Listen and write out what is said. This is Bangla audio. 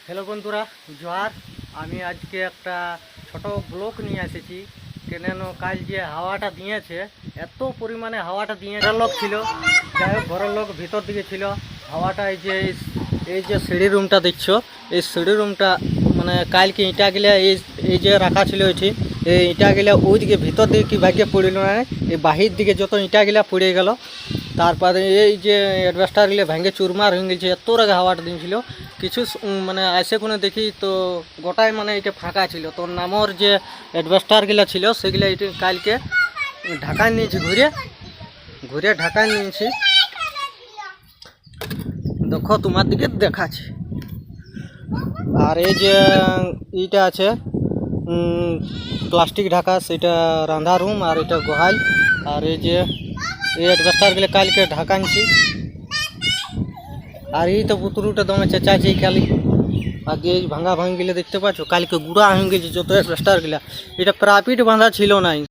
হ্যালো বন্ধুরা, জোহার। আমি আজকে একটা ছোট ব্লক নিয়ে এসেছি। কেন কাল যে হাওয়াটা দিয়েছে, এত পরিমাণে হাওয়াটা দিয়ে ঘরের লোক ছিল, যাই হোক ঘরের লোক ভিতর দিকে ছিল। হাওয়াটা এই যে সিঁড়ি রুমটা দেখছো, এই সিঁড়ি রুমটা মানে কালকে ইটাগুলা এই যে রাখা ছিল এটি, এই ইটাগুলা ওইদিকে ভিতর দিকে কি ভাগ্যে পড়িল না, এই বাহির দিকে যত ইটাগুলা পড়ে গেল। তারপরে এই যে অ্যাডভেস্টারগুলো ভেঙে চুরমার হয়ে গেছে, এত রাগে হাওয়াটা দিয়েছিল। কিছু মানে আসে কোনো দেখি তো গোটাই মানে এটা ফাঁকা ছিল। তো নামর যে অ্যাডভেস্টারগুলো ছিল সেগুলো এটা কালকে ঢাকায় নিয়েছি, ঘুরে ঘুরে ঢাকায় নিয়েছি। দেখো তোমার দিকে দেখাচ্ছি। আর এই যে এইটা আছে প্লাস্টিক ঢাকা, সেটা রান্না রুম, আর এটা গোহাল। আর এই যে এই অ্যাডভেস্টারগুলো কালকে ঢাকা নিয়েছি। আর এই তো পুতুরুটা দমে চেঁচাছি খালি। আগে এই ভাঙা ভাঙিগুলো দেখতে পাচ্ছ, কালকে গুঁড়া হয়ে গেছে যত অ্যাডভেস্টারগুলা। এটা প্রাইভেট বাঁধা ছিল নাই,